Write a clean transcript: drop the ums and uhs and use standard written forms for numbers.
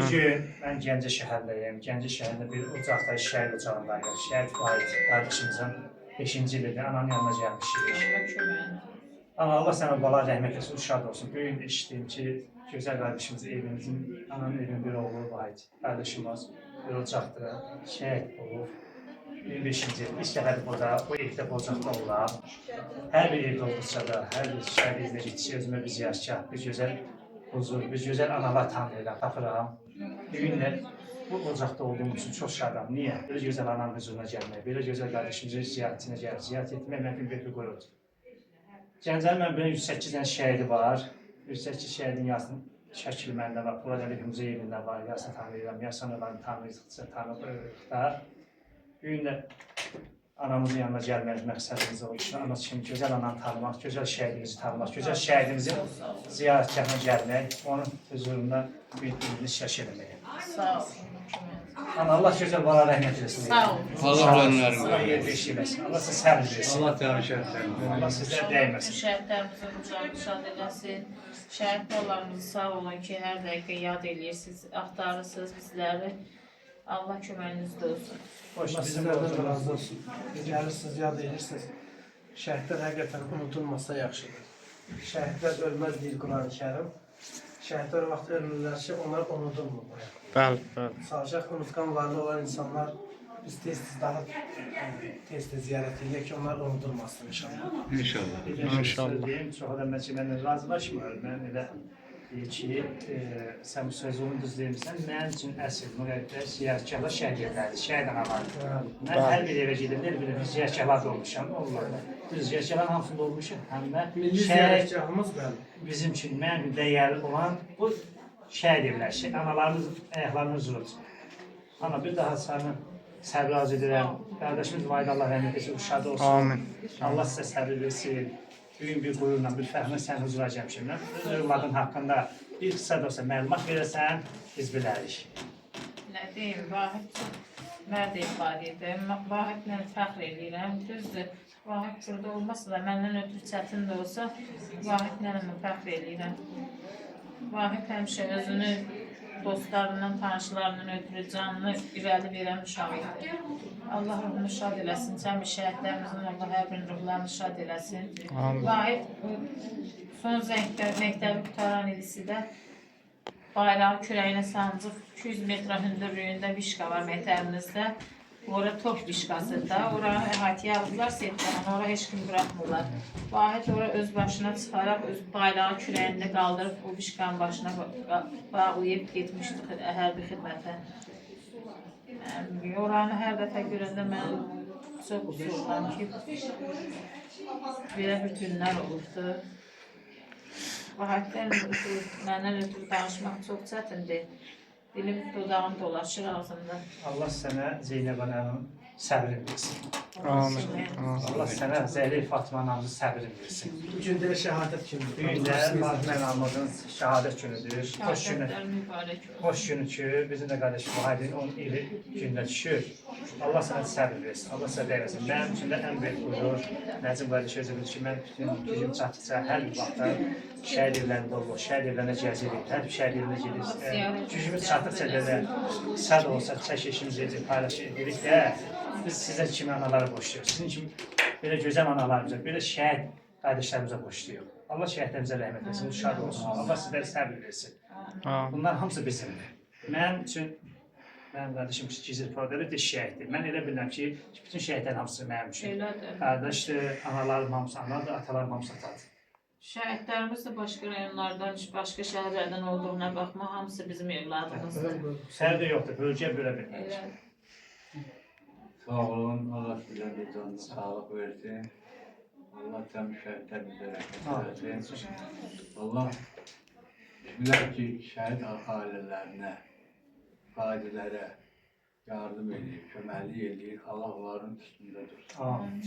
Bugün mən Gəncə şəhərindəyim. Gəncə şəhərində bir ocaqda, şəhər ocağındayım. Şəhid Vahid qardaşımızın 5-ci ilidir. Ananın yanına gəlmişik. Ana, Allah sənə bala rəhmət etsin, şad olsun. Bu gün eşitdim ki, gözəl qardaşımız evimizin, ananın evinin bir oğlu Vahid qardaşımız bir ocaqda şəhid olub. 25-ci il. İlk dəfədir burada, bu evdə bu ocaqda olar. Hər bir evdə olduqca da, hər bir şəhər evinə getişi özümə bir ziyarkar, bir gözəl huzur, bir gözəl analar tanıyıram, tapıram. Bir gün də bu ocaqda olduğum üçün çox şadam. Niyə? Belə gözəl ananın huzuruna gəlmək, belə gözəl qardaşımızın ziyarətinə gəlib, ziyarət etmək mən bir betül qoyurdu. Gəncənin mən belə 108 dənə şəhidi var. 108 şəhidin yazısının şəkili məndə var. Polad Əli Hümzə evində var, yazısını tanıyıram, yazısını tanıyırıq. Bir gün də anamızın yanına gəlmək məqsədimiz o üçün, anası kimi gözəl ananı tanımaq, gözəl şəhidimizi tanımaq, gözəl şəhidimizin ziyarətgahına gəlmək, onun huzurunda bir şəş eləmək. Sağ olun. Ana, Allah gözəl bana rəhmət eləsin. Sağ olun. Allah yerdə iş eləsin. Allah sizə səbr versin. Allah təbii Allah sizə dəyməsin. Şəhidlərimizin ucağını şad eləsin. Şəhid babalarımızı sağ olun ki, hər dəqiqə yad eləyirsiniz, axtarırsınız bizləri. Allah köməyinizdə olsun. Allah sizlərdən razı olsun. Gəlirsiniz, yad edirsiniz. Şəhidlər həqiqətən unutulmasa yaxşıdır. Şəhidlər ölməz deyil Quran-ı Kərim. Şəhidlər o vaxt ölürlər ki, onlar unudulmur. Bəli, bəli. Sadəcə unutqan varlı olan insanlar biz daha tez-tez ziyarət edirik ki, onlar unudulmasın inşallah. İnşallah. İnşallah. Çox adam mənimlə razılaşmır. Mən elə deyir ki, sən bu sözü düz deyirsən, mənim üçün əsl müqəddəs ziyarətgahlar şəhid yerlərdir, şəhid analardır. Mən hər bir evə gedim, bir ziyarətgahlar da olmuşam, onlarla. Düz ziyarətgahların hamısında olmuşam, həm də Milli ziyarətgahımız bəli. bizim üçün mənim dəyərli olan bu şəhid evlər, analarımız ayaqlarını üzülür. Ana, bir daha səni səbir arz edirəm. Qardaşımız Vahid Allah rəhmət etsin, şad olsun. Amin. Allah sizə səbir versin. Bugün bir qürurla, bir fəxrlə sən huzura gəlmişəm. Öz övladın haqqında bir qısa da olsa məlumat verəsən, biz bilərik. Nə deyim, Vahid mərd ifadə edir. Vahidlə fəxr edirəm. Düzdür, Vahid burada olmasa da, məndən ötürü çətin də olsa, Vahidlə fəxr edirəm. Vahid həmişə özünü dostlarından, tanışlarından ötürü canlı irəli verən uşaq idi. Allah ruhunu şad eləsin, cəmi şəhidlərimizin Allah hər birinin ruhlarını şad eləsin. Vahid son məktəbi qutaran ilisidə bayrağı kürəyinə sancıq 200 metrə hündürlüyündə vişqa var məktəbimizdə. Ora top vişqasıdır da, oranı əhatəyə alırlar, setlərini, ora heç kim bırakmırlar. Vahid ora öz başına çıxaraq, öz bayrağı kürəyində qaldırıb, o vişqanın başına bağlayıb getmişdi hərbi xidmətə. Oranı hər dəfə görəndə mən çox usullam ki, belə bir günlər olubdu. Vahiddən məndən ötürü danışmaq çox çətindir. Dilim dodağım dolaşır ağzımda. Allah sənə Zeynəb ananın səbrini versin. Amin. Allah sənə Zəhri Fatma anamızın səbrini versin. Bu gün də şəhadət Bu günüdür. gün də Fatma anamızın şəhadət günüdür. Xoş günü. Şəhadətlər mübarək olsun. Xoş günü ki, bizim də qardaşım Vahidin 10 ili gündə düşür. Allah sənə səbir versin, Allah sənə dəyməsin. Mənim üçün də ən böyük qürur, Nəcib qardaş özü bilir ki, mən bütün gücüm çatdıqca hər bir vaxtda şəhid evlərində olur, şəhid evlərində gəzirik, hər bir şəhid evində gedirik. Gücümüz çatdıqca da qısa da olsa çəkişimizi edib, paylaş edirik də, biz sizə kimi analara boşluyoruz. Sizin kimi belə gözəl analarımıza, belə şəhid qardaşlarımıza boşluyoruz. Allah şəhidlərimizə rəhmət etsin, şad olsun, Allah sizlərə səbir versin. Bunlar hamısı bizimdir. Mənim üçün, mənim qardaşım Gizir Poladəli də şəhiddir. Mən elə bilirəm ki, bütün şəhidlərin hamısı mənim üçün. Elədir. Qardaşdır, analarım hamısı analardır, atalarım hamısı atadır. Şəhidlərimiz də başqa rayonlardan, başqa şəhərlərdən olduğuna baxma, hamısı bizim evladımızdır. Fərqi yoxdur, bölgəyə bölə bilmərik. Elə. Sağ olun, Allah sizə bir canlı sağlıq versin. Allah təm şəhidlər bizə rəhmət versin. Allah bilər ki, şəhid ailələrinə, qadilərə yardım edir, köməklik edir. Allah onların üstündə dursun. Amin.